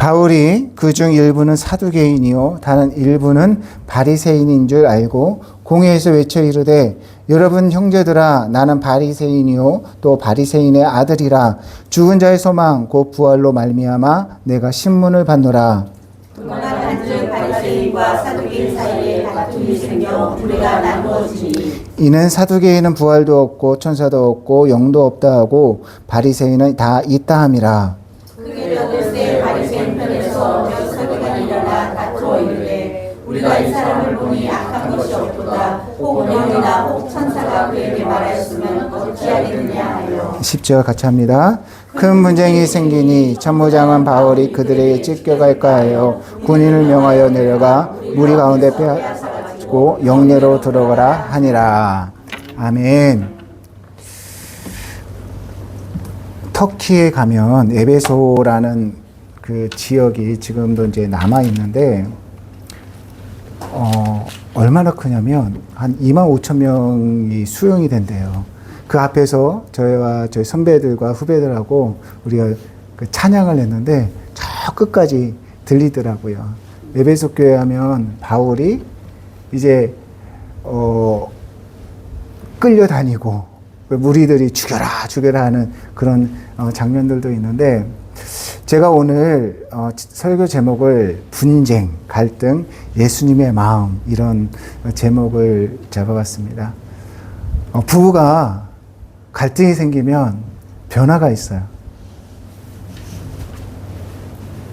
바울이 그중 일부는 사두개인이요 다른 일부는 바리새인인 줄 알고 공회에서 외쳐 이르되 여러분 형제들아 나는 바리새인이요 또 바리새인의 아들이라 죽은 자의 소망 곧 부활로 말미암아 내가 신문을 받노라. 한즉 바리새인과 사두개인 사이에 다툼이 생겨 우리가 나누어지니 이는 사두개인은 부활도 없고 천사도 없고 영도 없다 하고 바리새인은 다 있다 함이라. 그게 어들새 바리새인 편에서 몇 사도가 일어나 다투어 이르되 우리가 이 사람을 보니 악한 것이 없도다 혹 영이나 혹 천사가 그에게 말하였으면 어찌하겠느냐 하여 10절 같이 합니다. 큰 분쟁이 생기니 천부장은 바울이 그들에게 찢겨갈까 하여 군인을 명하여 내려가 무리 가운데 빼앗고 영내로 들어가라 하니라. 아멘. 터키에 가면 에베소라는 그 지역이 지금도 이제 남아 있는데 얼마나 크냐면 한 25,000명이 수용이 된대요. 그 앞에서 저희와 저희 선배들과 후배들하고 우리가 그 찬양을 했는데 저 끝까지 들리더라고요. 에베소 교회 하면 바울이 이제 끌려다니고 무리들이 죽여라 하는 그런 장면들도 있는데 제가 오늘 설교 제목을 분쟁, 갈등, 예수님의 마음 이런 제목을 잡아봤습니다. 부부가 갈등이 생기면 변화가 있어요.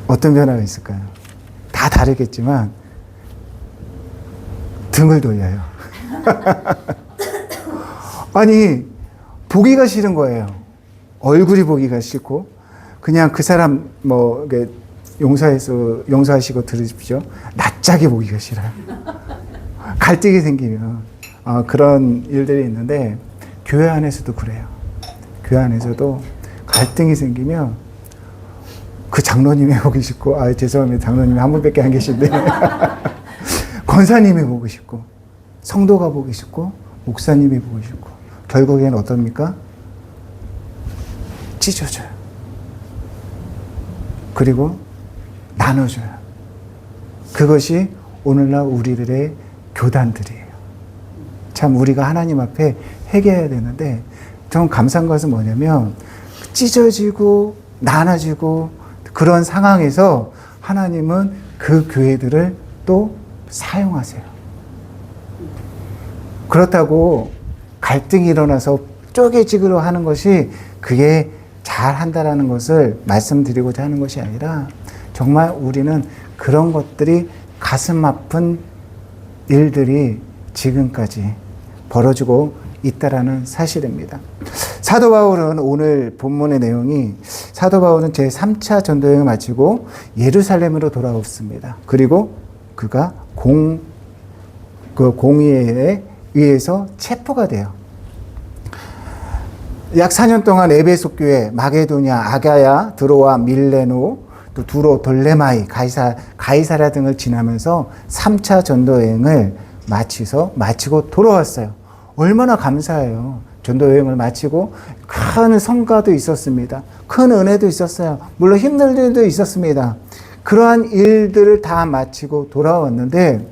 어떤 변화가 있을까요? 다 다르겠지만 등을 돌려요. 아니 보기가 싫은 거예요. 얼굴이 보기가 싫고 그냥 그 사람 용서하시고 들으십시오. 낯짝이 보기가 싫어요. 갈등이 생기면 그런 일들이 있는데 교회 안에서도 그래요. 교회 안에서도 갈등이 생기면 그 장로님이 보기 싫고 죄송합니다. 장로님이 한 분밖에 안 계신데 권사님이 보고 싶고 성도가 보기 싫고 목사님이 보고 싶고 결국엔 어떻습니까? 찢어져요. 그리고 나눠줘요. 그것이 오늘날 우리들의 교단들이에요. 참 우리가 하나님 앞에 회개해야 되는데 좀 감사한 것은 뭐냐면 찢어지고 나눠지고 그런 상황에서 하나님은 그 교회들을 또 사용하세요. 그렇다고 갈등이 일어나서 쪼개지기로 하는 것이 그게 잘한다라는 것을 말씀드리고자 하는 것이 아니라 정말 우리는 그런 것들이 가슴 아픈 일들이 지금까지 벌어지고 있다라는 사실입니다. 사도 바울은 오늘 본문의 내용이 사도 바울은 제3차 전도여행을 마치고 예루살렘으로 돌아왔습니다. 그리고 그가 공의에 의해서 체포가 돼요. 약 4년 동안 에베소 교회, 마게도냐, 아가야, 드로아, 밀레노, 또 두로, 돌레마이, 가이사랴 등을 지나면서 3차 전도여행을 마치고 돌아왔어요. 얼마나 감사해요. 전도여행을 마치고 큰 성과도 있었습니다. 큰 은혜도 있었어요. 물론 힘든 일도 있었습니다. 그러한 일들을 다 마치고 돌아왔는데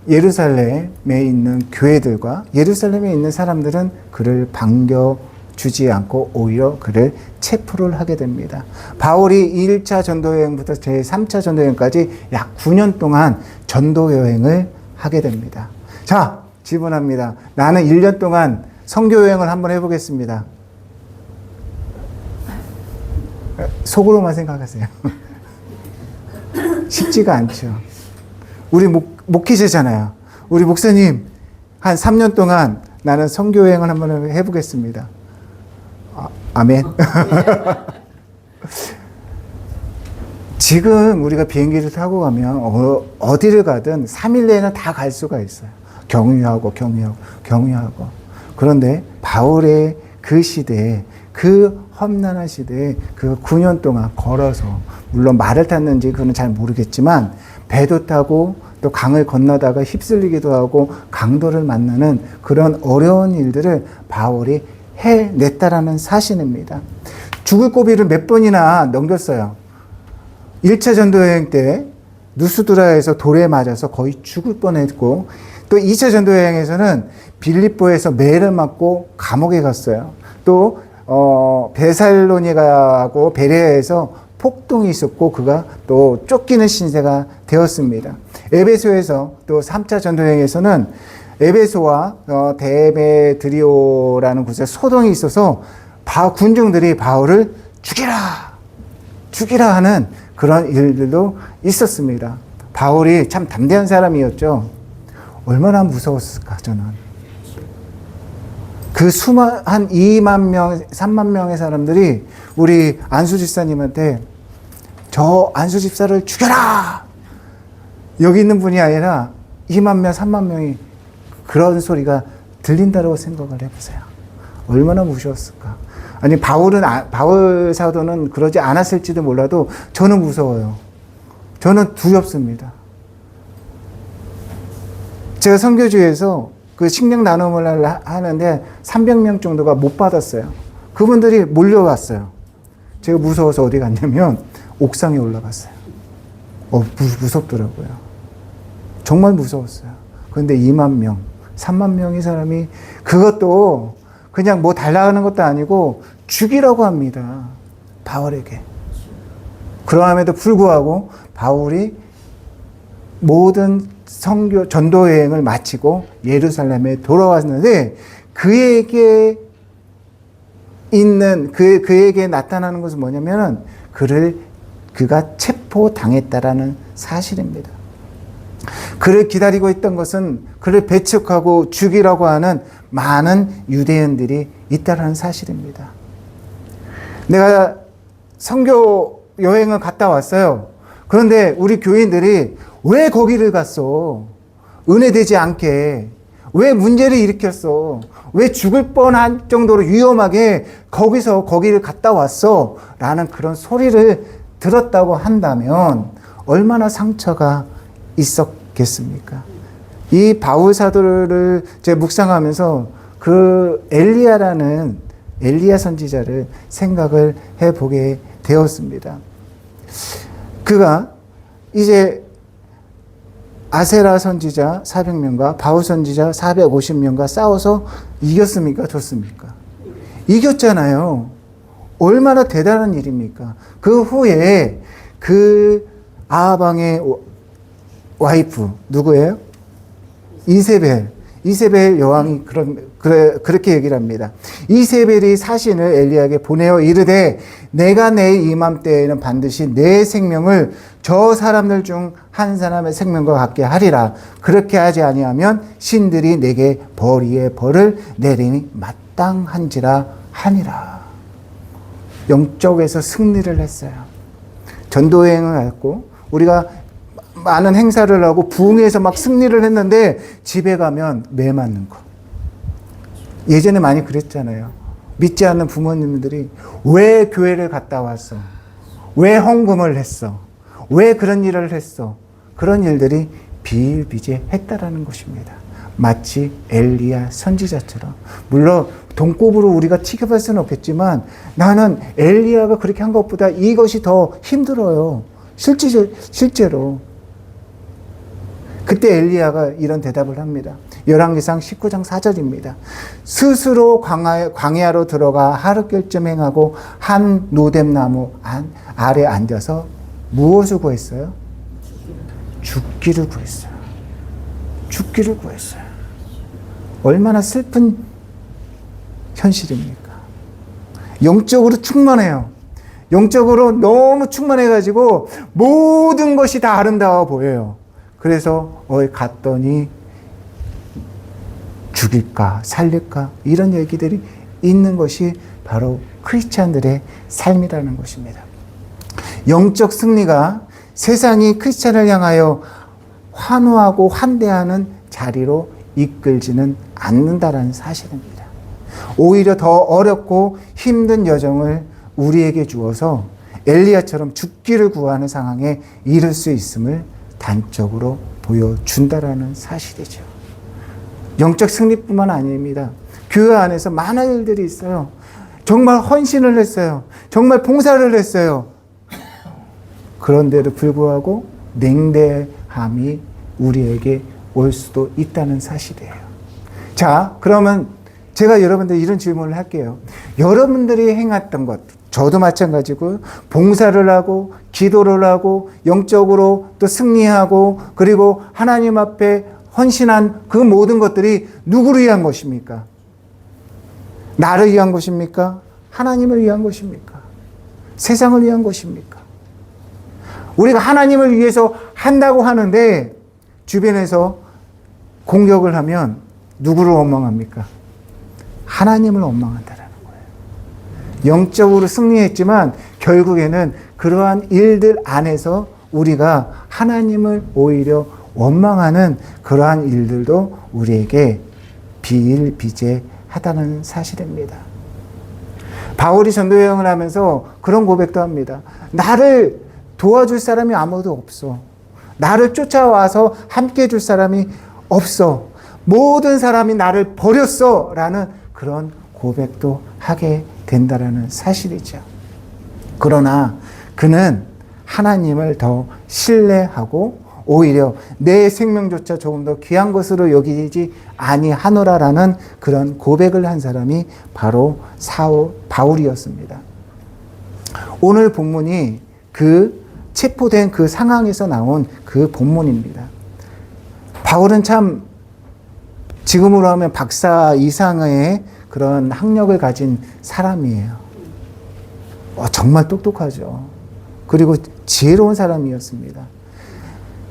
예루살렘에 있는 교회들과 예루살렘에 있는 사람들은 그를 반겨주지 않고 오히려 그를 체포를 하게 됩니다. 바울이 1차 전도여행부터 제3차 전도여행까지 약 9년 동안 전도여행을 하게 됩니다. 자, 질문합니다. 나는 1년 동안 선교여행을 한번 해보겠습니다. 속으로만 생각하세요. 쉽지가 않죠. 우리 목회자잖아요. 우리 목사님 한 3년 동안 나는 선교여행을 한번 해보겠습니다. 아멘. 지금 우리가 비행기를 타고 가면 어디를 가든 3일 내에는 다 갈 수가 있어요. 경유하고. 그런데 바울의 그 시대에 그 험난한 시대에 그 9년 동안 걸어서 물론 말을 탔는지 그건 잘 모르겠지만 배도 타고 또 강을 건너다가 휩쓸리기도 하고 강도를 만나는 그런 어려운 일들을 바울이 해냈다라는 사실입니다. 죽을 고비를 몇 번이나 넘겼어요. 1차 전도여행 때 누스드라에서 돌에 맞아서 거의 죽을 뻔했고, 또 2차 전도여행에서는 빌립보에서 매를 맞고 감옥에 갔어요. 또 베살로니가하고 베레아에서 폭동이 있었고 그가 또 쫓기는 신세가 되었습니다. 에베소에서 또 3차 전도여행에서는 에베소와 데메드리오라는 곳에 소동이 있어서 군중들이 바울을 죽이라 하는 그런 일들도 있었습니다. 바울이 참 담대한 사람이었죠. 얼마나 무서웠을까 저는. 그 한 2만 명, 3만 명의 사람들이 우리 안수 집사님한테 저 안수 집사를 죽여라! 여기 있는 분이 아니라 2만 명, 3만 명이 그런 소리가 들린다고 생각을 해보세요. 얼마나 무서웠을까. 아니 바울 사도는 그러지 않았을지도 몰라도 저는 무서워요. 저는 두렵습니다. 제가 선교주에서 그 식량 나눔을 하는데 300명 정도가 못 받았어요. 그분들이 몰려왔어요. 제가 무서워서 어디 갔냐면 옥상에 올라갔어요. 무섭더라고요. 정말 무서웠어요. 그런데 2만 명, 3만 명의 사람이 그것도 그냥 뭐 달라하는 것도 아니고 죽이라고 합니다. 바울에게. 그러함에도 불구하고 바울이 모든 전도 여행을 마치고 예루살렘에 돌아왔는데 그에게 나타나는 것은 뭐냐면은 그가 체포당했다라는 사실입니다. 그를 기다리고 있던 것은 그를 배척하고 죽이라고 하는 많은 유대인들이 있다라는 사실입니다. 내가 선교 여행을 갔다 왔어요. 그런데 우리 교인들이 왜 거기를 갔어? 은혜되지 않게. 왜 문제를 일으켰어? 왜 죽을 뻔한 정도로 위험하게 거기를 갔다 왔어? 라는 그런 소리를 들었다고 한다면 얼마나 상처가 있었겠습니까? 이 바울 사도를 제가 묵상하면서 그 엘리야 선지자를 생각을 해보게 되었습니다. 그가 이제 아세라 선지자 400명과 바울 선지자 450명과 싸워서 이겼습니까? 졌습니까? 이겼잖아요. 얼마나 대단한 일입니까? 그 후에 그 아하방의 와이프 누구예요? 이세벨 여왕이 그렇게 얘기를 합니다. 이세벨이 사신을 엘리야에게 보내어 이르되 내가 내일 이맘때에는 반드시 내 생명을 저 사람들 중 한 사람의 생명과 같게 하리라. 그렇게 하지 아니하면 신들이 내게 벌 위에 벌을 내리니 마땅한지라 하니라. 영적에서 승리를 했어요. 전도여행을 했고 우리가 많은 행사를 하고 부흥회에서 막 승리를 했는데 집에 가면 매 맞는 거. 예전에 많이 그랬잖아요. 믿지 않는 부모님들이 왜 교회를 갔다 왔어? 왜 헌금을 했어? 왜 그런 일을 했어? 그런 일들이 비일비재했다라는 것입니다. 마치 엘리야 선지자처럼. 물론 돈꼽으로 우리가 취급할 수는 없겠지만 나는 엘리야가 그렇게 한 것보다 이것이 더 힘들어요. 실제로. 그때 엘리야가 이런 대답을 합니다. 열왕기상 19장 4절입니다. 스스로 광야로 들어가 하룻결쯤 행하고 한 노뎀나무 아래 앉아서 무엇을 구했어요? 죽기를 구했어요. 죽기를 구했어요. 얼마나 슬픈 현실입니까? 영적으로 충만해요. 영적으로 너무 충만해가지고 모든 것이 다 아름다워 보여요. 그래서 갔더니 죽일까 살릴까 이런 얘기들이 있는 것이 바로 크리스찬들의 삶이라는 것입니다. 영적 승리가 세상이 크리스찬을 향하여 환호하고 환대하는 자리로 이끌지는 않는다라는 사실입니다. 오히려 더 어렵고 힘든 여정을 우리에게 주어서 엘리야처럼 죽기를 구하는 상황에 이를 수 있음을 단적으로 보여준다라는 사실이죠. 영적 승리뿐만 아닙니다. 교회 안에서 많은 일들이 있어요. 정말 헌신을 했어요. 정말 봉사를 했어요. 그런데도 불구하고 냉대함이 우리에게 올 수도 있다는 사실이에요. 자, 그러면 제가 여러분들 이런 질문을 할게요. 여러분들이 행했던 것, 저도 마찬가지고 봉사를 하고 기도를 하고 영적으로 또 승리하고 그리고 하나님 앞에 헌신한 그 모든 것들이 누구를 위한 것입니까? 나를 위한 것입니까? 하나님을 위한 것입니까? 세상을 위한 것입니까? 우리가 하나님을 위해서 한다고 하는데 주변에서 공격을 하면 누구를 원망합니까? 하나님을 원망한다라는 거예요. 영적으로 승리했지만 결국에는 그러한 일들 안에서 우리가 하나님을 오히려 원망하는 그러한 일들도 우리에게 비일비재하다는 사실입니다. 바울이 전도여행을 하면서 그런 고백도 합니다. 나를 도와줄 사람이 아무도 없어. 나를 쫓아와서 함께 해줄 사람이 없어. 모든 사람이 나를 버렸어. 라는 그런 고백도 하게 된다라는 사실이죠. 그러나 그는 하나님을 더 신뢰하고 오히려 내 생명조차 조금 더 귀한 것으로 여기지 아니하노라라는 그런 고백을 한 사람이 바로 바울이었습니다. 오늘 본문이 그 체포된 그 상황에서 나온 그 본문입니다. 바울은 참 지금으로 하면 박사 이상의 그런 학력을 가진 사람이에요. 정말 똑똑하죠. 그리고 지혜로운 사람이었습니다.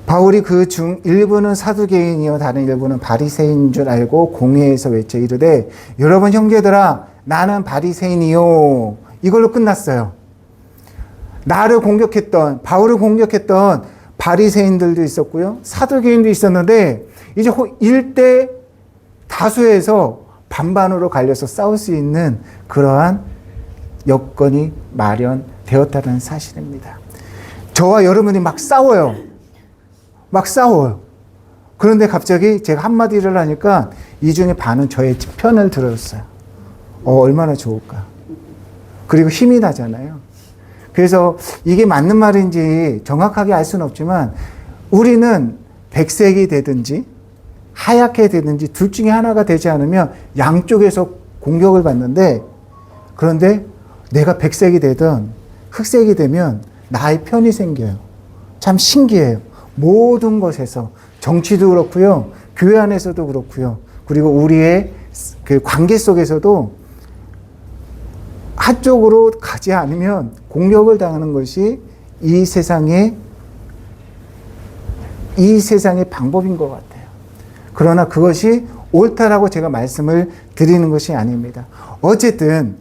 바울이 그 중 일부는 사두개인이요 다른 일부는 바리새인인 줄 알고 공회에서 외쳐 이르되 여러분 형제들아 나는 바리새인이요. 이걸로 끝났어요. 나를 공격했던 바울을 공격했던 바리새인들도 있었고요. 사두개인도 있었는데 이제 일대 다수에서 반반으로 갈려서 싸울 수 있는 그러한 여건이 마련되었다는 사실입니다. 저와 여러분이 막 싸워요. 막 싸워요. 그런데 갑자기 제가 한마디를 하니까 이 중에 반은 저의 편을 들었어요. 얼마나 좋을까. 그리고 힘이 나잖아요. 그래서 이게 맞는 말인지 정확하게 알 수는 없지만 우리는 백색이 되든지 하얗게 되든지 둘 중에 하나가 되지 않으면 양쪽에서 공격을 받는데 그런데 내가 백색이 되든 흑색이 되면 나의 편이 생겨요. 참 신기해요. 모든 것에서 정치도 그렇고요. 교회 안에서도 그렇고요. 그리고 우리의 그 관계 속에서도 한쪽으로 가지 않으면 공격을 당하는 것이 이 세상의 방법인 것 같아요. 그러나 그것이 옳다라고 제가 말씀을 드리는 것이 아닙니다. 어쨌든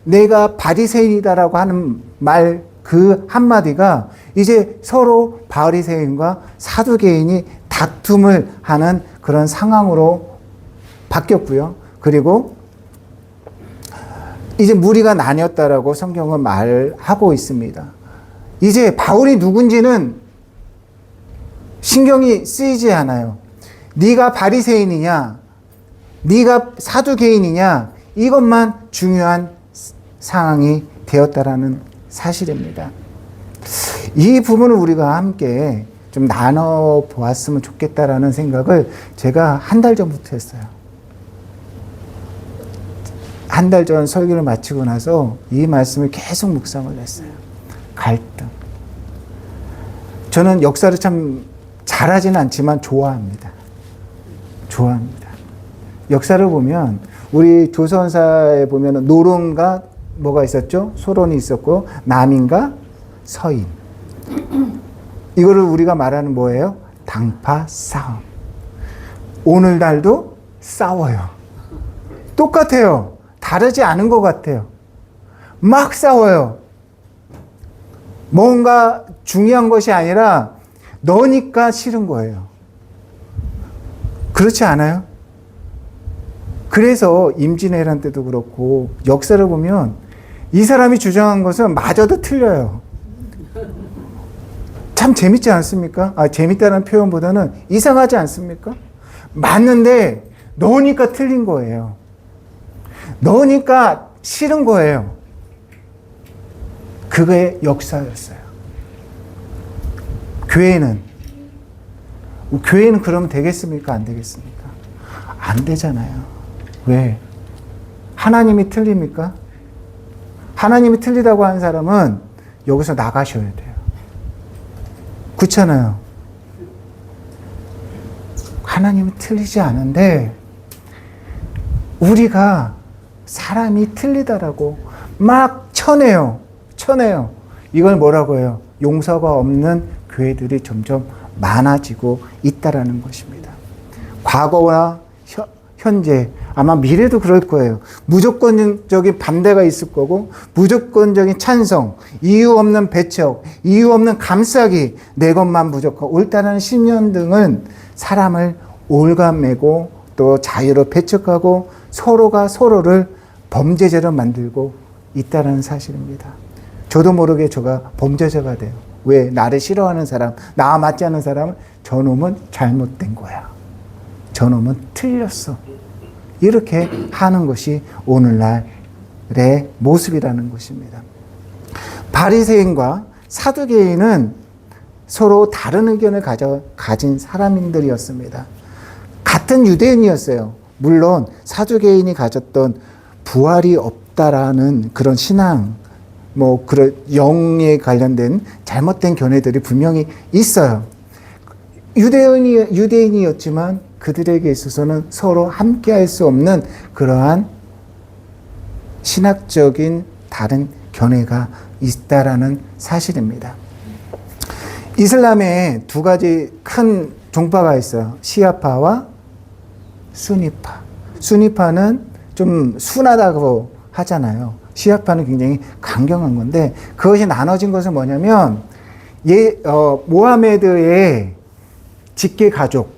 내가 바리새인이다라고 하는 말 그 한마디가 이제 서로 바리새인과 사두개인이 다툼을 하는 그런 상황으로 바뀌었고요. 그리고 이제 무리가 나뉘었다라고 성경은 말하고 있습니다. 이제 바울이 누군지는 신경이 쓰이지 않아요. 네가 바리새인이냐, 네가 사두개인이냐, 이것만 중요한 상황이 되었다라는 사실입니다. 이 부분을 우리가 함께 좀 나눠 보았으면 좋겠다라는 생각을 제가 한 달 전부터 했어요. 한 달 전 설교를 마치고 나서 이 말씀을 계속 묵상을 했어요. 갈등. 저는 역사를 참 잘하지는 않지만 좋아합니다. 역사를 보면 우리 조선사에 보면 노론과 뭐가 있었죠? 소론이 있었고 남인과 서인. 이거를 우리가 말하는 뭐예요? 당파 싸움. 오늘날도 싸워요. 똑같아요. 다르지 않은 것 같아요. 막 싸워요. 뭔가 중요한 것이 아니라 너니까 싫은 거예요. 그렇지 않아요? 그래서 임진왜란 때도 그렇고 역사를 보면 이 사람이 주장한 것은 마저도 틀려요. 참 재밌지 않습니까? 재밌다는 표현보다는 이상하지 않습니까? 맞는데 너니까 틀린 거예요. 너니까 싫은 거예요. 그게 역사였어요. 교회는 그러면 되겠습니까? 안 되겠습니까? 안 되잖아요. 왜? 하나님이 틀립니까? 하나님이 틀리다고 하는 사람은 여기서 나가셔야 돼요. 그렇잖아요. 하나님은 틀리지 않은데 우리가 사람이 틀리다라고 막 쳐내요. 이걸 뭐라고 해요? 용서가 없는 교회들이 점점 많아지고 있다라는 것입니다. 과거와 현재, 아마 미래도 그럴 거예요. 무조건적인 반대가 있을 거고, 무조건적인 찬성, 이유 없는 배척, 이유 없는 감싸기, 내 것만 무조건 옳다는 신념 등은 사람을 올가매고 또 자유로 배척하고 서로가 서로를 범죄자로 만들고 있다는 사실입니다. 저도 모르게 제가 범죄자가 돼요. 왜? 나를 싫어하는 사람, 나와 맞지 않는 사람은 저놈은 잘못된 거야. 저놈은 틀렸어. 이렇게 하는 것이 오늘날의 모습이라는 것입니다. 바리새인과 사두개인은 서로 다른 의견을 가진 사람들이었습니다. 같은 유대인이었어요. 물론 사두개인이 가졌던 부활이 없다라는 그런 신앙, 그런 영에 관련된 잘못된 견해들이 분명히 있어요. 유대인이었지만 그들에게 있어서는 서로 함께 할 수 없는 그러한 신학적인 다른 견해가 있다라는 사실입니다. 이슬람에 두 가지 큰 종파가 있어요. 시아파와 수니파. 수니파는 좀 순하다고 하잖아요. 시아파는 굉장히 강경한 건데, 그것이 나눠진 것은 뭐냐면 모하메드의 직계 가족,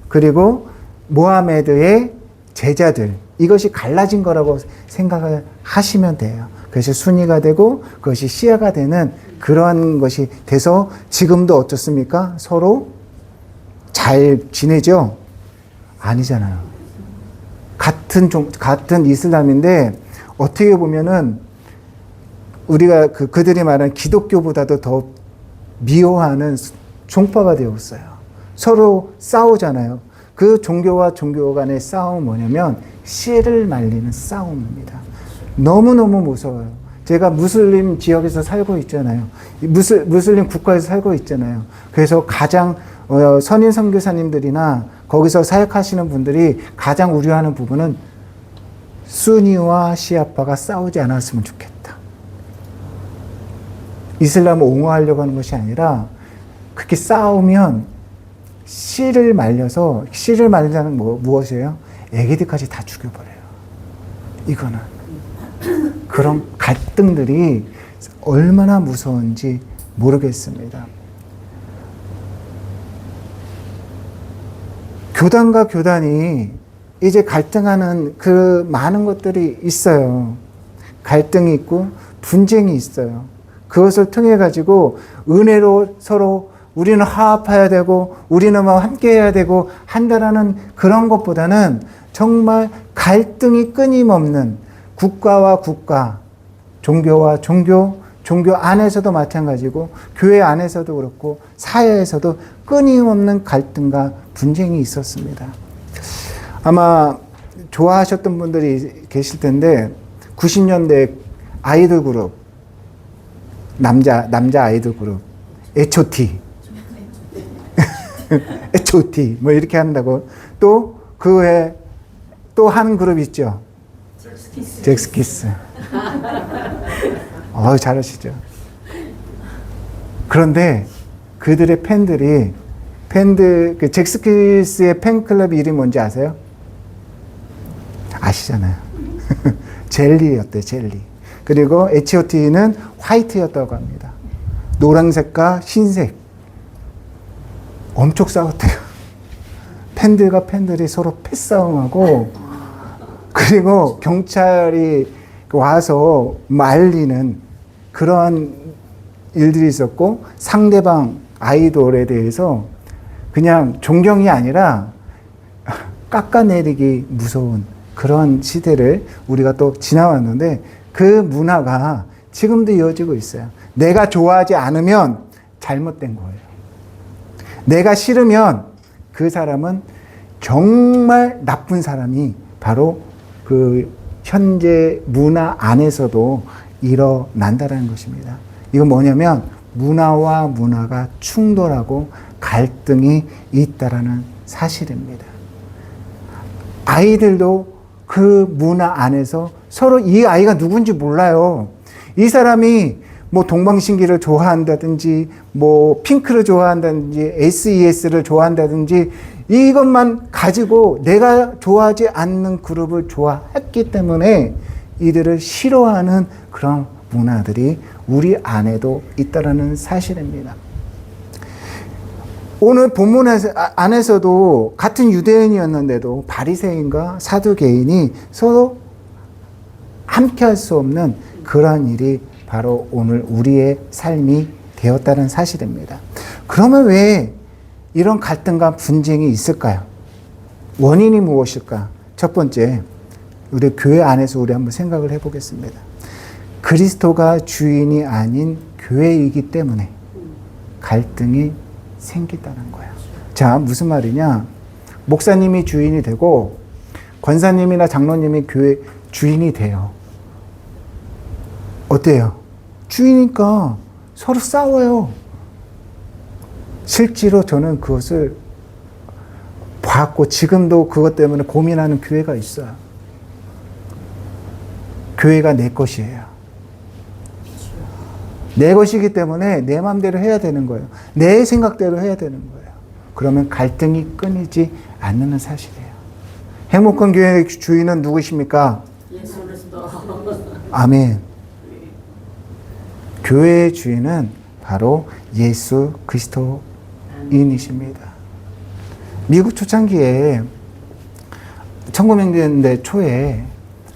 그리고 모하메드의 제자들, 이것이 갈라진 거라고 생각을 하시면 돼요. 그것이 순위가 되고 그것이 시아가 되는 그러한 것이 돼서 지금도 어떻습니까? 서로 잘 지내죠? 아니잖아요. 같은 이슬람인데 어떻게 보면은 우리가 그들이 말하는 기독교보다도 더 미워하는 종파가 되었어요. 서로 싸우잖아요. 그 종교와 종교 간의 싸움은 뭐냐면 씨를 말리는 싸움입니다. 너무너무 무서워요. 제가 무슬림 지역에서 살고 있잖아요. 무슬림 국가에서 살고 있잖아요. 그래서 가장 선임 선교사님들이나 거기서 사역하시는 분들이 가장 우려하는 부분은 수니와 시아파가 싸우지 않았으면 좋겠다. 이슬람을 옹호하려고 하는 것이 아니라 그렇게 싸우면 씨를 말리자는 무엇이에요? 애기들까지 다 죽여버려요. 이거는 그런 갈등들이 얼마나 무서운지 모르겠습니다. 교단과 교단이 이제 갈등하는 그 많은 것들이 있어요. 갈등이 있고 분쟁이 있어요. 그것을 통해 가지고 은혜로 서로 우리는 화합해야 되고 우리는 함께 해야 되고 한다라는 그런 것보다는 정말 갈등이 끊임없는 국가와 국가, 종교와 종교 안에서도 마찬가지고 교회 안에서도 그렇고 사회에서도 끊임없는 갈등과 분쟁이 있었습니다. 아마 좋아하셨던 분들이 계실 텐데 90년대 아이돌 그룹, 남자 아이돌 그룹 H.O.T. H.O.T. 이렇게 한다고. 또 그 외에 또 한 그룹 있죠. 잭스키스. 잘하시죠. 그런데 그들의 그 잭스키스의 팬클럽 이름이 뭔지 아세요? 아시잖아요. 젤리였대요, 젤리. 그리고 H.O.T는 화이트였다고 합니다. 노란색과 흰색. 엄청 싸웠대요. 팬들이 서로 패싸움하고, 그리고 경찰이 와서 말리는 그런 일들이 있었고, 상대방 아이돌에 대해서 그냥 존경이 아니라 깎아내리기 무서운 그런 시대를 우리가 또 지나왔는데, 그 문화가 지금도 이어지고 있어요. 내가 좋아하지 않으면 잘못된 거예요. 내가 싫으면 그 사람은 정말 나쁜 사람이 바로 그 현재 문화 안에서도 일어난다는 것입니다. 이건 뭐냐면 문화와 문화가 충돌하고 갈등이 있다라는 사실입니다. 아이들도 그 문화 안에서 서로 이 아이가 누군지 몰라요. 이 사람이 뭐 동방신기를 좋아한다든지 뭐 핑크를 좋아한다든지 SES를 좋아한다든지 이것만 가지고 내가 좋아하지 않는 그룹을 좋아했기 때문에 이들을 싫어하는 그런 문화들이 우리 안에도 있다라는 사실입니다. 오늘 본문 안에서도 같은 유대인이었는데도 바리새인과 사두개인이 서로 함께할 수 없는 그러한 일이 바로 오늘 우리의 삶이 되었다는 사실입니다. 그러면 왜 이런 갈등과 분쟁이 있을까요? 원인이 무엇일까? 첫 번째, 우리 교회 안에서 우리 한번 생각을 해보겠습니다. 그리스도가 주인이 아닌 교회이기 때문에 갈등이 생긴다는 거예요. 자, 무슨 말이냐? 목사님이 주인이 되고 권사님이나 장로님이 교회 주인이 돼요. 어때요? 주인이니까 서로 싸워요. 실제로 저는 그것을 봤고 지금도 그것 때문에 고민하는 교회가 있어요. 교회가 내 것이에요. 내 것이기 때문에 내 마음대로 해야 되는 거예요. 내 생각대로 해야 되는 거예요. 그러면 갈등이 끊이지 않는 사실이에요. 행복한 교회의 주인은 누구십니까? 예수 그리스도. 아멘. 교회의 주인은 바로 예수 그리스도인이십니다. 미국 초창기에 1900년대 초에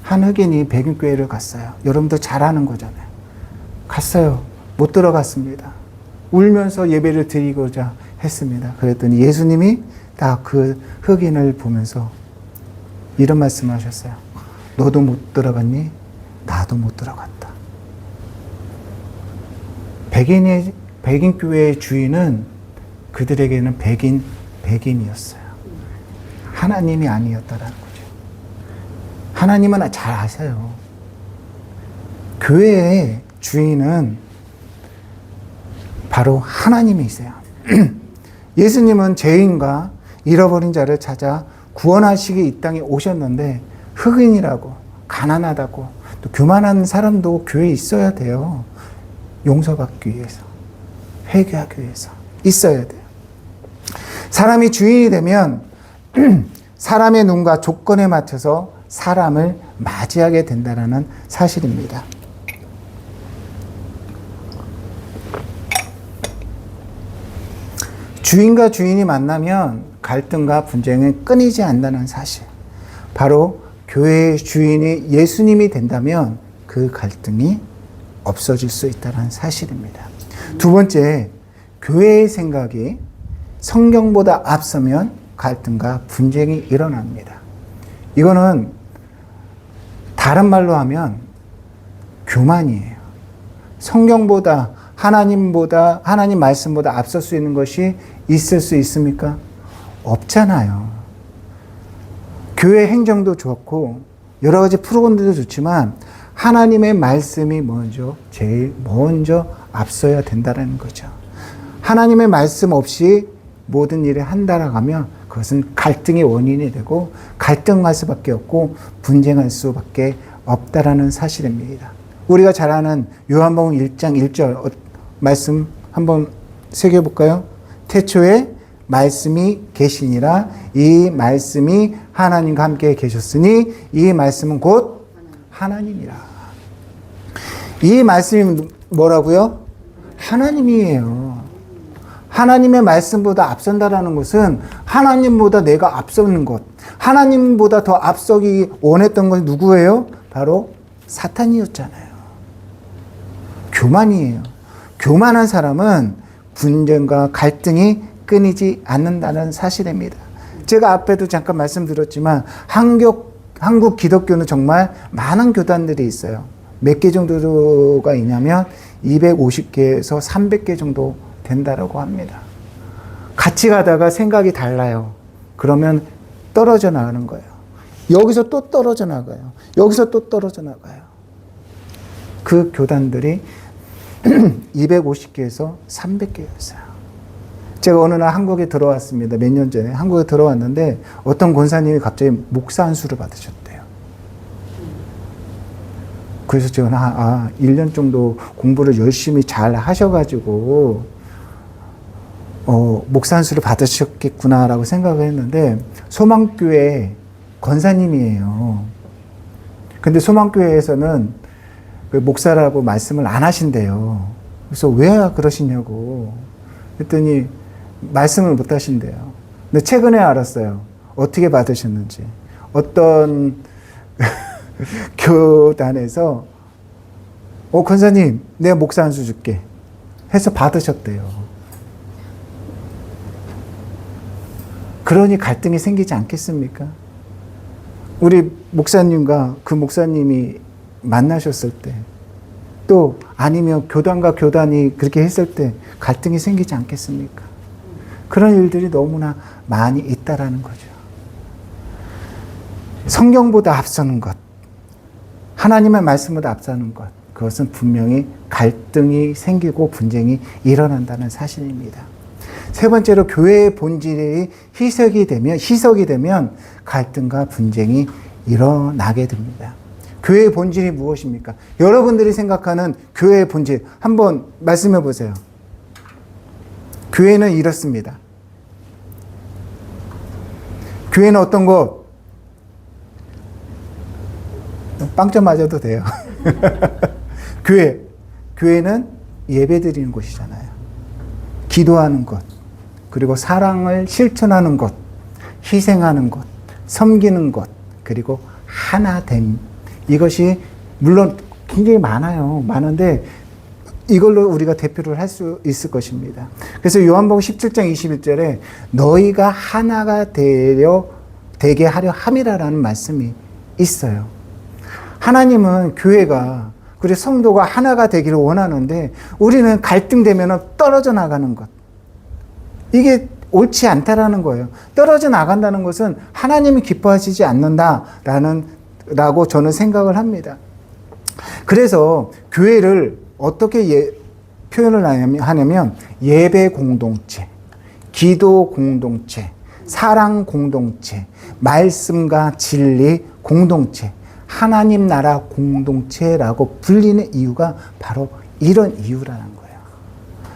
한 흑인이 백인교회를 갔어요. 여러분들 잘 아는 거잖아요. 갔어요. 못 들어갔습니다. 울면서 예배를 드리고자 했습니다. 그랬더니 예수님이 다 그 흑인을 보면서 이런 말씀을 하셨어요. 너도 못 들어갔니? 나도 못 들어갔다. 백인교회의 주인은 그들에게는 백인이었어요. 하나님이 아니었다라는 거죠. 하나님은 잘 아세요. 교회의 주인은 바로 하나님이세요. 예수님은 죄인과 잃어버린 자를 찾아 구원하시기 이 땅에 오셨는데 흑인이라고 가난하다고 또 교만한 사람도 교회에 있어야 돼요. 용서받기 위해서, 회개하기 위해서 있어야 돼요. 사람이 주인이 되면 사람의 눈과 조건에 맞춰서 사람을 맞이하게 된다는 사실입니다. 주인과 주인이 만나면 갈등과 분쟁은 끊이지 않는다는 사실. 바로 교회의 주인이 예수님이 된다면 그 갈등이 없어질 수 있다는 사실입니다. 두 번째, 교회의 생각이 성경보다 앞서면 갈등과 분쟁이 일어납니다. 이거는 다른 말로 하면 교만이에요. 성경보다 하나님 말씀보다 앞설 수 있는 것이 있을 수 있습니까? 없잖아요. 교회 행정도 좋고 여러 가지 프로그램들도 좋지만 하나님의 말씀이 제일 먼저 앞서야 된다는 거죠. 하나님의 말씀 없이 모든 일을 한다라고 하면 그것은 갈등의 원인이 되고 갈등할 수밖에 없고 분쟁할 수밖에 없다라는 사실입니다. 우리가 잘 아는 요한복음 1장 1절 말씀 한번 새겨볼까요? 태초에 말씀이 계시니라. 이 말씀이 하나님과 함께 계셨으니 이 말씀은 곧 하나님이라. 이 말씀이 뭐라고요? 하나님이에요. 하나님의 말씀보다 앞선다라는 것은 하나님보다 내가 앞서는 것, 하나님보다 더 앞서기 원했던 것이 누구예요? 바로 사탄이었잖아요. 교만이에요. 교만한 사람은 분쟁과 갈등이 끊이지 않는다는 사실입니다. 제가 앞에도 잠깐 말씀드렸지만 한국 기독교는 정말 많은 교단들이 있어요. 몇 개 정도가 있냐면 250개에서 300개 정도 된다라고 합니다. 같이 가다가 생각이 달라요. 그러면 떨어져 나가는 거예요. 여기서 또 떨어져 나가요. 여기서 또 떨어져 나가요. 그 교단들이 250개에서 300개였어요. 제가 어느 날 한국에 들어왔습니다. 몇 년 전에 한국에 들어왔는데 어떤 권사님이 갑자기 목사 안수를 받으셨대요. 그래서 제가 1년 정도 공부를 열심히 잘 하셔가지고 목사 안수를 받으셨겠구나라고 생각을 했는데 소망교회 권사님이에요. 근데 소망교회에서는 그 목사라고 말씀을 안 하신대요. 그래서 왜 그러시냐고 했더니 말씀을 못 하신대요. 근데 최근에 알았어요. 어떻게 받으셨는지. 어떤 교단에서 권사님 내가 목사 안수 줄게 해서 받으셨대요. 그러니 갈등이 생기지 않겠습니까? 우리 목사님과 그 목사님이 만나셨을 때, 또 아니면 교단과 교단이 그렇게 했을 때 갈등이 생기지 않겠습니까? 그런 일들이 너무나 많이 있다라는 거죠. 성경보다 앞서는 것, 하나님의 말씀보다 앞서는 것, 그것은 분명히 갈등이 생기고 분쟁이 일어난다는 사실입니다. 세 번째로 교회의 본질이 희석이 되면 갈등과 분쟁이 일어나게 됩니다. 교회의 본질이 무엇입니까? 여러분들이 생각하는 교회의 본질 한번 말씀해 보세요. 교회는 이렇습니다. 교회는 어떤 것? 빵점 맞아도 돼요. 교회는 예배 드리는 곳이잖아요. 기도하는 것, 그리고 사랑을 실천하는 것, 희생하는 것, 섬기는 것, 그리고 하나됨. 이것이 물론 굉장히 많은데 이걸로 우리가 대표를 할 수 있을 것입니다. 그래서 요한복음 17장 21절에 너희가 하나가 되게 하려 함이라라는 말씀이 있어요. 하나님은 교회가 그리고 성도가 하나가 되기를 원하는데 우리는 갈등되면 떨어져 나가는 것. 이게 옳지 않다라는 거예요. 떨어져 나간다는 것은 하나님이 기뻐하시지 않는다라고 저는 생각을 합니다. 그래서 교회를 어떻게 표현을 하냐면 예배 공동체, 기도 공동체, 사랑 공동체, 말씀과 진리 공동체, 하나님 나라 공동체라고 불리는 이유가 바로 이런 이유라는 거예요.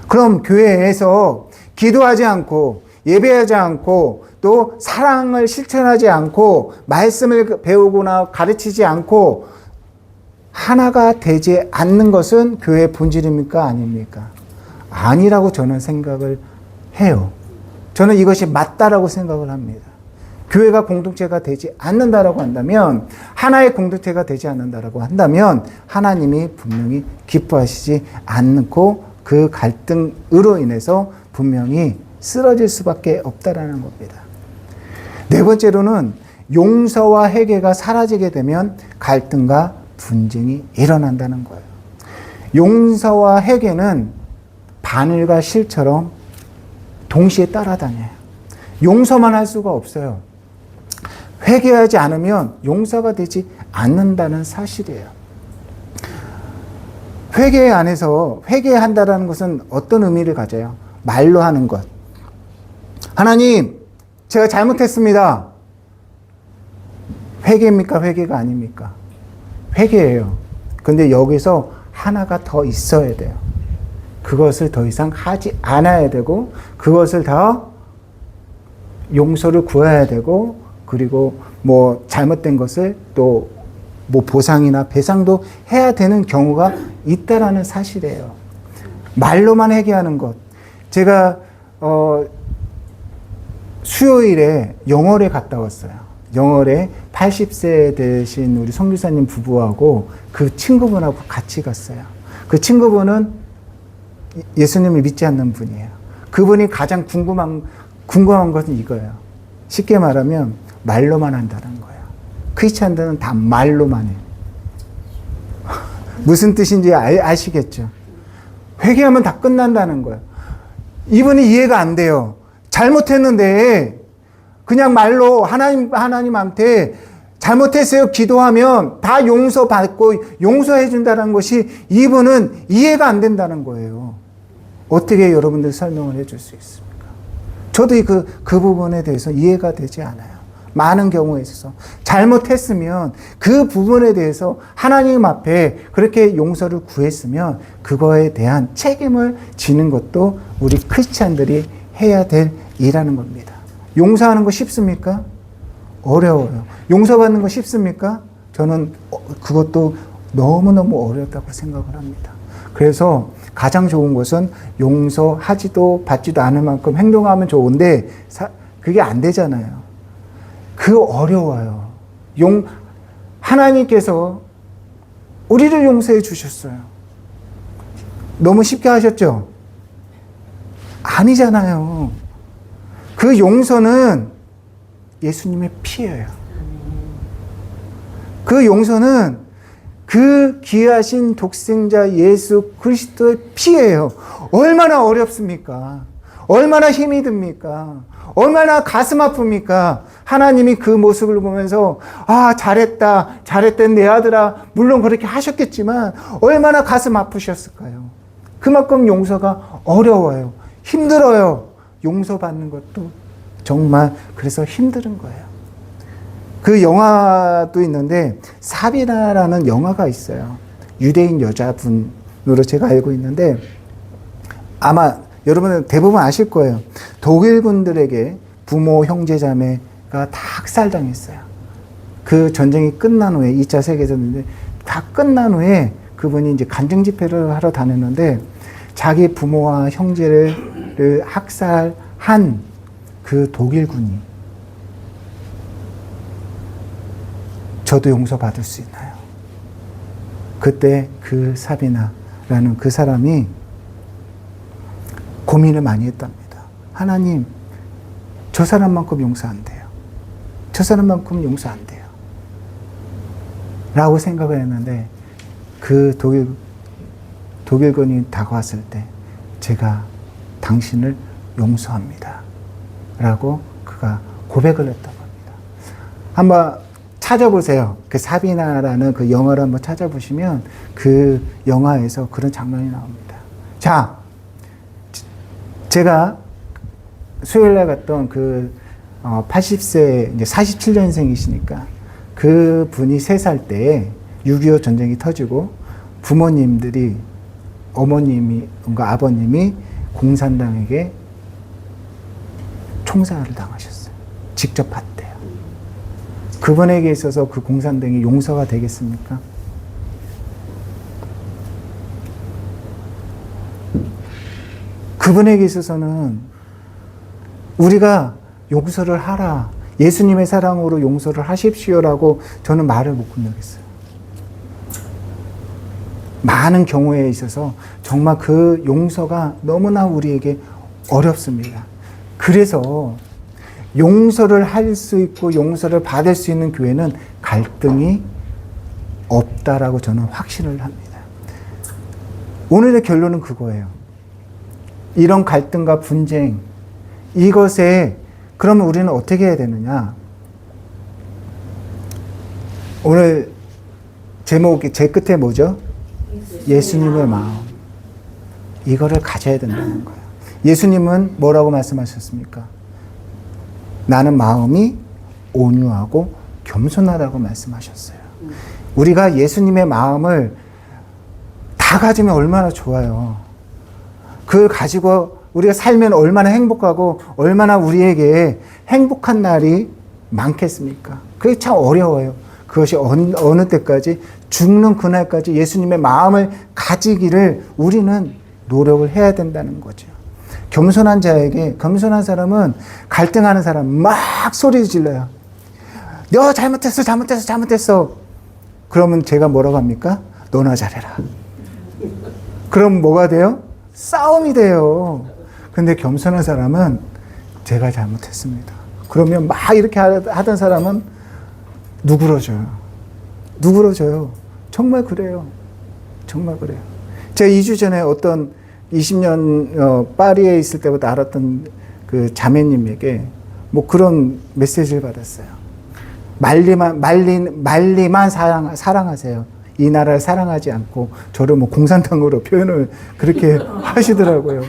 그럼 교회에서 기도하지 않고 예배하지 않고 또 사랑을 실천하지 않고 말씀을 배우거나 가르치지 않고 하나가 되지 않는 것은 교회의 본질입니까? 아닙니까? 아니라고 저는 생각을 해요. 저는 이것이 맞다라고 생각을 합니다. 교회가 공동체가 되지 않는다라고 한다면, 하나의 공동체가 되지 않는다라고 한다면 하나님이 분명히 기뻐하시지 않고 그 갈등으로 인해서 분명히 쓰러질 수밖에 없다라는 겁니다. 네 번째로는 용서와 회개가 사라지게 되면 갈등과 분쟁이 일어난다는 거예요. 용서와 회개는 바늘과 실처럼 동시에 따라다녀요. 용서만 할 수가 없어요. 회개하지 않으면 용서가 되지 않는다는 사실이에요. 회개 안에서 회개한다라는 것은 어떤 의미를 가져요? 말로 하는 것. 하나님, 제가 잘못했습니다. 회개입니까? 회개가 아닙니까? 회개예요. 근데 여기서 하나가 더 있어야 돼요. 그것을 더 이상 하지 않아야 되고, 그것을 더 용서를 구해야 되고, 그리고 뭐 잘못된 것을 또 뭐 보상이나 배상도 해야 되는 경우가 있다라는 사실이에요. 말로만 회개하는 것. 제가 수요일에 영월에 갔다 왔어요. 영월에 80세 되신 우리 선교사님 부부하고 그 친구분하고 같이 갔어요. 그 친구분은 예수님을 믿지 않는 분이에요. 그분이 가장 궁금한 것은 이거예요. 쉽게 말하면 말로만 한다는 거예요. 크리스찬들은 다 말로만 해요. 무슨 뜻인지 아시겠죠? 회개하면 다 끝난다는 거예요. 이분이 이해가 안 돼요. 잘못했는데 그냥 말로 하나님한테 잘못했어요 기도하면 다 용서받고 용서해 준다는 것이 이분은 이해가 안 된다는 거예요. 어떻게 여러분들 설명을 해줄 수 있습니까? 저도 그 부분에 대해서 이해가 되지 않아요. 많은 경우에 있어서 잘못했으면 그 부분에 대해서 하나님 앞에 그렇게 용서를 구했으면 그거에 대한 책임을 지는 것도 우리 크리스찬들이 해야 될 일이라는 겁니다. 용서하는 거 쉽습니까? 어려워요. 용서받는 거 쉽습니까? 저는 그것도 너무너무 어렵다고 생각을 합니다. 그래서 가장 좋은 것은 용서하지도 받지도 않을 만큼 행동하면 좋은데 그게 안 되잖아요. 어려워요. 하나님께서 우리를 용서해 주셨어요. 너무 쉽게 하셨죠? 아니잖아요. 그 용서는 예수님의 피예요. 그 용서는 그 귀하신 독생자 예수 그리스도의 피예요. 얼마나 어렵습니까? 얼마나 힘이 듭니까? 얼마나 가슴 아픕니까? 하나님이 그 모습을 보면서 잘했던 내 아들아, 물론 그렇게 하셨겠지만 얼마나 가슴 아프셨을까요? 그만큼 용서가 어려워요. 힘들어요. 용서받는 것도 정말 그래서 힘든 거예요. 그 영화도 있는데 사비나라는 영화가 있어요. 유대인 여자분으로 제가 알고 있는데 아마 여러분은 대부분 아실 거예요. 독일 군들에게 부모, 형제, 자매가 다 학살당했어요. 그 전쟁이 끝난 후에 2차 세계대전인데 다 끝난 후에 그분이 이제 간증 집회를 하러 다녔는데 자기 부모와 형제를 학살한 그 독일군이 저도 용서받을 수 있나요? 그때 그 사비나라는 그 사람이 고민을 많이 했답니다. 하나님, 저 사람만큼 용서 안 돼요. 저 사람만큼 용서 안 돼요. 라고 생각을 했는데 그 독일군이 다가왔을 때 제가 당신을 용서합니다. 라고 그가 고백을 했다고 합니다. 한번 찾아보세요. 그 사비나라는 그 영화를 한번 찾아보시면 그 영화에서 그런 장면이 나옵니다. 자, 제가 수요일날 갔던 그 80세, 이제 47년생이시니까 그 분이 3살 때 6.25 전쟁이 터지고 부모님들이, 어머님이, 뭔가 아버님이 공산당에게 총살을 당하셨어요. 직접 봤대요. 그분에게 있어서 그 공산당이 용서가 되겠습니까? 그분에게 있어서는 우리가 용서를 하라, 예수님의 사랑으로 용서를 하십시오라고 저는 말을 못 건너겠어요. 많은 경우에 있어서 정말 그 용서가 너무나 우리에게 어렵습니다. 그래서 용서를 할 수 있고 용서를 받을 수 있는 교회는 갈등이 없다라고 저는 확신을 합니다. 오늘의 결론은 그거예요. 이런 갈등과 분쟁, 이것에 그러면 우리는 어떻게 해야 되느냐? 오늘 제목이 제 끝에 뭐죠? 예수님의 마음. 이거를 가져야 된다는 거예요. 예수님은 뭐라고 말씀하셨습니까? 나는 마음이 온유하고 겸손하다고 말씀하셨어요. 우리가 예수님의 마음을 다 가지면 얼마나 좋아요. 그걸 가지고 우리가 살면 얼마나 행복하고 얼마나 우리에게 행복한 날이 많겠습니까? 그게 참 어려워요. 그것이 어느 때까지, 죽는 그날까지 예수님의 마음을 가지기를 우리는 노력을 해야 된다는 거죠. 겸손한 자에게, 겸손한 사람은 갈등하는 사람 막 소리 질러요. 너 잘못했어. 그러면 제가 뭐라고 합니까? 너나 잘해라. 그럼 뭐가 돼요? 싸움이 돼요. 근데 겸손한 사람은 제가 잘못했습니다. 그러면 막 이렇게 하던 사람은 누그러져요. 정말 그래요. 제가 2주 전에 어떤 20년 파리에 있을 때부터 알았던 그 자매님에게 뭐 그런 메시지를 받았어요. 말리만 사랑하세요. 이 나라를 사랑하지 않고 저를 뭐 공산당으로 표현을 그렇게 하시더라고요.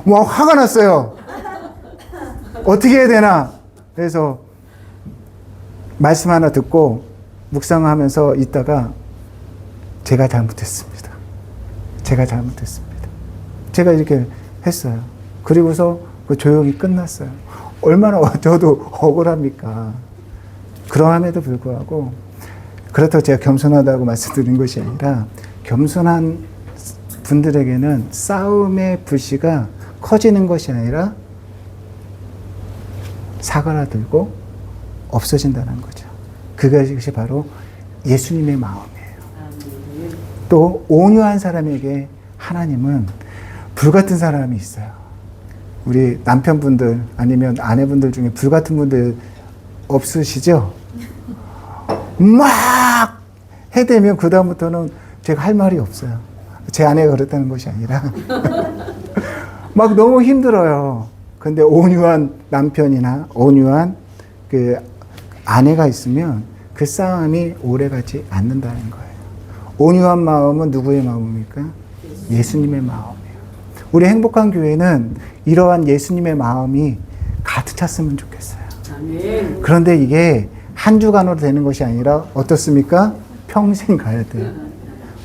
와, 화가 났어요. 어떻게 해야 되나? 그래서 말씀 하나 듣고 묵상하면서 있다가 제가 잘못했습니다. 제가 이렇게 했어요. 그리고서 그 조용히 끝났어요. 얼마나 저도 억울합니까? 그러함에도 불구하고 그렇다고 제가 겸손하다고 말씀드린 것이 아니라 겸손한 분들에게는 싸움의 불씨가 커지는 것이 아니라 사그라들고 없어진다는 거죠. 그것이 바로 예수님의 마음이에요. 또 온유한 사람에게 하나님은 불같은 사람이 있어요. 우리 남편분들 아니면 아내분들 중에 불같은 분들 없으시죠? 막 해대면 그 다음부터는 제가 할 말이 없어요. 제 아내가 그랬다는 것이 아니라 막 너무 힘들어요. 근데 온유한 남편이나 온유한 그 아내가 있으면 그 싸움이 오래가지 않는다는 거예요. 온유한 마음은 누구의 마음입니까? 예수님의 마음이에요. 우리 행복한 교회는 이러한 예수님의 마음이 가득 찼으면 좋겠어요. 아멘. 그런데 이게 한 주간으로 되는 것이 아니라 어떻습니까? 평생 가야 돼요.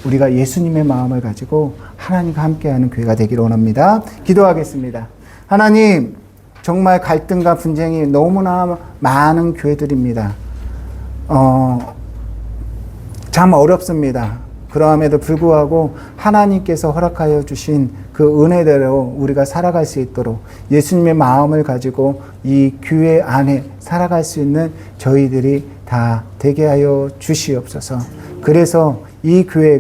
우리가 예수님의 마음을 가지고 하나님과 함께하는 교회가 되기를 원합니다. 기도하겠습니다. 하나님, 정말 갈등과 분쟁이 너무나 많은 교회들입니다. 참 어렵습니다. 그러함에도 불구하고 하나님께서 허락하여 주신 그 은혜대로 우리가 살아갈 수 있도록 예수님의 마음을 가지고 이 교회 안에 살아갈 수 있는 저희들이 다 되게 하여 주시옵소서. 그래서 이 교회가